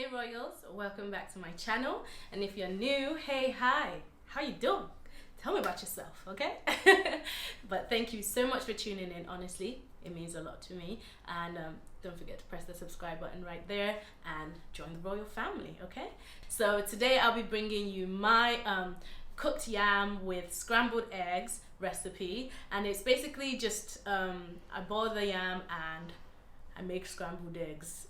Hey Royals, welcome back to my channel. And if you're new, hey, hi, how you doing? Tell me about yourself, okay? But thank you so much for tuning in. Honestly, it means a lot to me. And don't forget to press the subscribe button right there and join the royal family, okay? So today I'll be bringing you my cooked yam with scrambled eggs recipe. And it's basically just I boil the yam and I make scrambled eggs.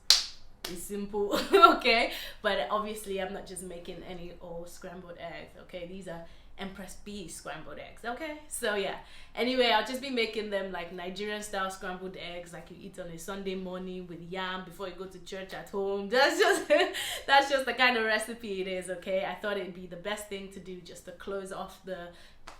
It's simple. Okay, but obviously I'm not just making any old scrambled eggs. Okay, these are Empress B scrambled eggs. Okay, so yeah, anyway, I'll just be making them like Nigerian style scrambled eggs, like you eat on a Sunday morning with yam before you go to church at home. That's just that's just the kind of recipe it is. Okay, I thought it'd be the best thing to do just to close off the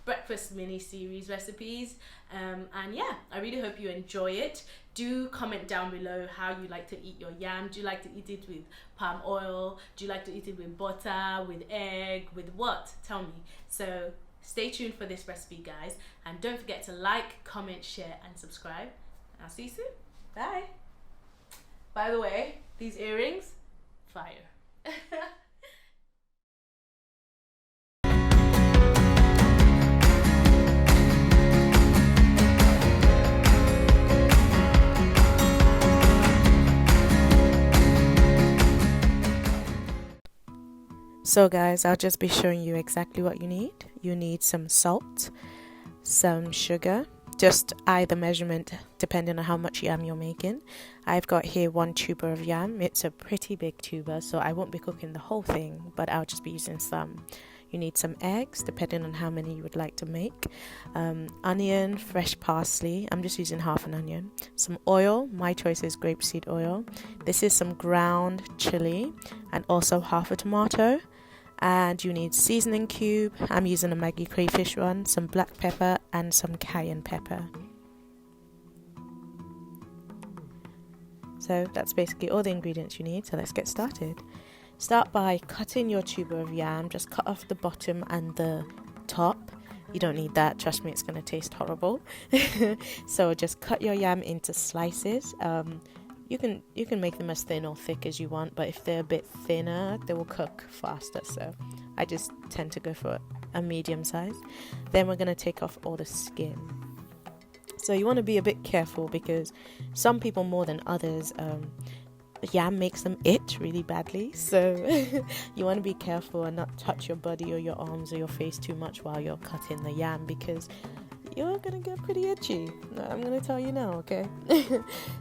breakfast mini series recipes. And yeah, I really hope you enjoy it. Do comment down below how you like to eat your yam. Do you like to eat it with palm oil? Do you like to eat it with butter, with egg, with what? Tell me. So stay tuned for this recipe, guys, and don't forget to like, comment, share and subscribe. I'll see you soon. Bye. By the way, these earrings, fire. So guys, I'll just be showing you exactly what you need. You need some salt, some sugar, just either measurement depending on how much yam you're making. I've got here 1 tuber of yam. It's a pretty big tuber, so I won't be cooking the whole thing, but I'll just be using some. You need some eggs depending on how many you would like to make, onion, fresh parsley, I'm just using half an onion, some oil, my choice is grapeseed oil, this is some ground chili, and also half a tomato. And you need seasoning cube, I'm using a Maggi crayfish one, some black pepper and some cayenne pepper. So that's basically all the ingredients you need, so let's get started. Start by cutting your tuber of yam, just cut off the bottom and the top. You don't need that, trust me, it's going to taste horrible. So just cut your yam into slices. You can make them as thin or thick as you want, but if they're a bit thinner, they will cook faster. So I just tend to go for a medium size. Then we're going to take off all the skin. So you want to be a bit careful because some people more than others, yam makes them itch really badly. So you want to be careful and not touch your body or your arms or your face too much while you're cutting the yam because you're gonna get pretty itchy. I'm gonna tell you now, okay?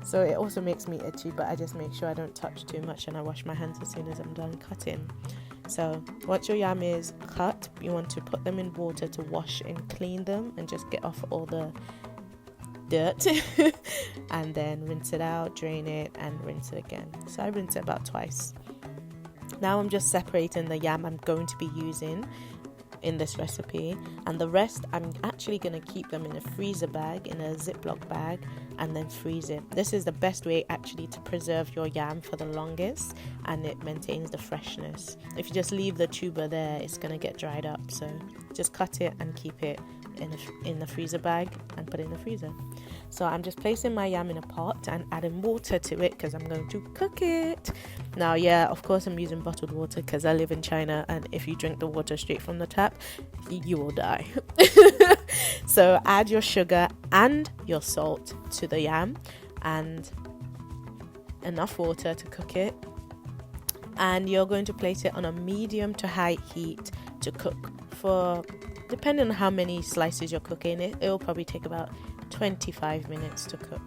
So it also makes me itchy, but I just make sure I don't touch too much and I wash my hands as soon as I'm done cutting. So once your yam is cut, you want to put them in water to wash and clean them and just get off all the dirt and then rinse it out, drain it and rinse it again. So I rinse it about twice. Now I'm just separating the yam I'm going to be using in this recipe, and the rest I'm actually going to keep them in a freezer bag, in a Ziploc bag, and then freeze it. This is the best way actually to preserve your yam for the longest, and it maintains the freshness. If you just leave the tuber there, it's going to get dried up, so just cut it and keep it in the freezer bag and put it in the freezer. So I'm just placing my yam in a pot and adding water to it because I'm going to cook it. Now, yeah, of course I'm using bottled water because I live in China, and if you drink the water straight from the tap, you will die. So add your sugar and your salt to the yam and enough water to cook it. And you're going to place it on a medium to high heat to cook for, depending on how many slices you're cooking, it'll probably take about 25 minutes to cook,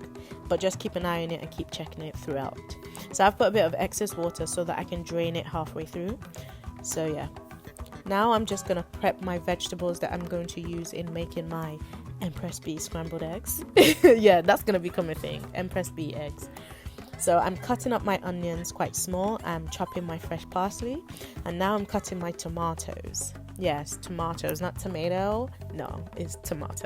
but just keep an eye on it and keep checking it throughout. So I've put a bit of excess water so that I can drain it halfway through. So yeah, now I'm just gonna prep my vegetables that I'm going to use in making my Empress B scrambled eggs. Yeah, that's gonna become a thing, Empress B eggs. So I'm cutting up my onions quite small. I'm chopping my fresh parsley, and now I'm cutting my tomatoes. Yes, tomatoes, not tomato. No, it's tomato.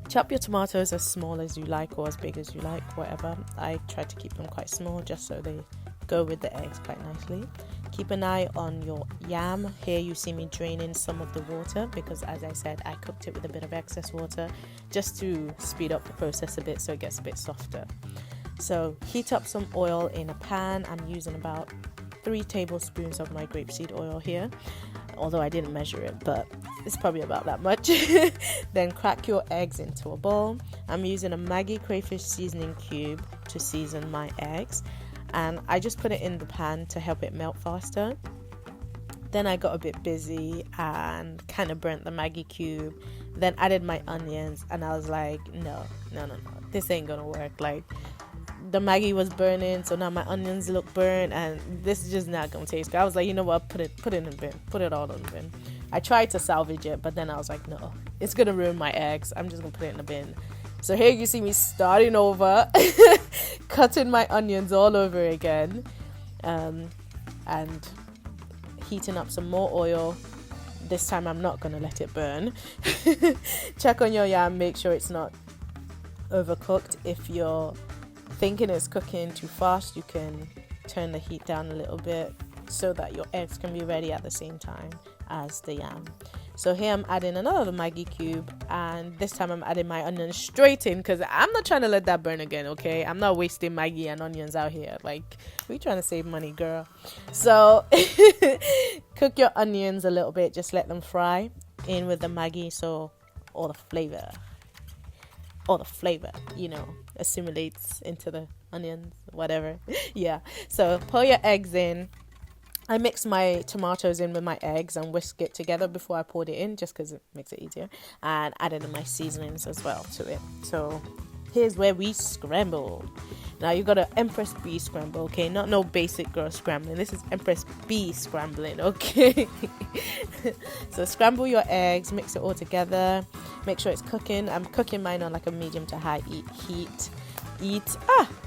Chop your tomatoes as small as you like or as big as you like, whatever. I try to keep them quite small just so they go with the eggs quite nicely. Keep an eye on your yam. Here you see me draining some of the water because, as I said, I cooked it with a bit of excess water just to speed up the process a bit so it gets a bit softer. So heat up some oil in a pan. I'm using about 3 tablespoons of my grapeseed oil here, although I didn't measure it, but it's probably about that much. Then crack your eggs into a bowl. I'm using a Maggi crayfish seasoning cube to season my eggs, and I just put it in the pan to help it melt faster. Then I got a bit busy and kind of burnt the Maggi cube, then added my onions, and I was like, no, this ain't gonna work. Like, the Maggi was burning, so now my onions look burnt, and this is just not gonna taste good. I was like, you know what, put it in the bin, put it all in the bin. I tried to salvage it, but then I was like, no, it's gonna ruin my eggs. I'm just gonna put it in the bin. So here you see me starting over, cutting my onions all over again, and heating up some more oil. This time I'm not gonna let it burn. Check on your yam, make sure it's not overcooked. If you're thinking it's cooking too fast, you can turn the heat down a little bit so that your eggs can be ready at the same time as the yam. So here I'm adding another Maggi cube, and this time I'm adding my onions straight in because I'm not trying to let that burn again, okay? I'm not wasting Maggi and onions out here. Like, we trying to save money, girl. So cook your onions a little bit, just let them fry in with the Maggi, so all the flavor, you know, assimilates into the onions, whatever. Yeah, so pour your eggs in. I mixed my tomatoes in with my eggs and whisked it together before I poured it in, just because it makes it easier, and added in my seasonings as well to it. So here's where we scramble. Now you got an Empress B scramble, okay? Not no basic girl scrambling. This is Empress B scrambling, okay? So scramble your eggs, mix it all together. Make sure it's cooking. I'm cooking mine on like a medium to high heat.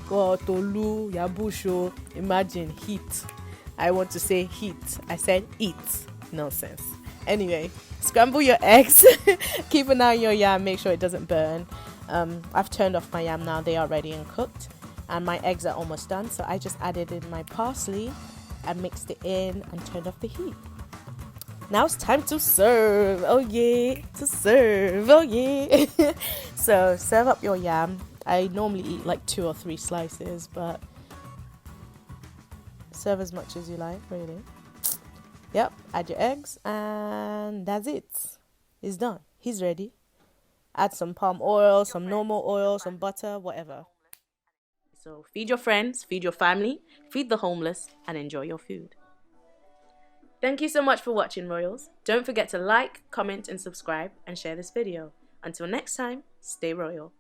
God, Tolu, Yabusho. Imagine heat. I want to say heat. I said eat. Nonsense. Anyway, scramble your eggs. Keep an eye on your yam. Make sure it doesn't burn. I've turned off my yam now. They are ready and cooked. And my eggs are almost done. So I just added in my parsley and mixed it in and turned off the heat. Now it's time to serve. Oh yeah. To serve. Oh yeah. So serve up your yam. I normally eat like 2 or 3 slices, but serve as much as you like, really. Yep, add your eggs, and that's it. It's done. He's ready. Add some palm oil, some normal oil, some butter, whatever. So feed your friends, feed your family, feed the homeless, and enjoy your food. Thank you so much for watching, Royals. Don't forget to like, comment, and subscribe, and share this video. Until next time, stay royal.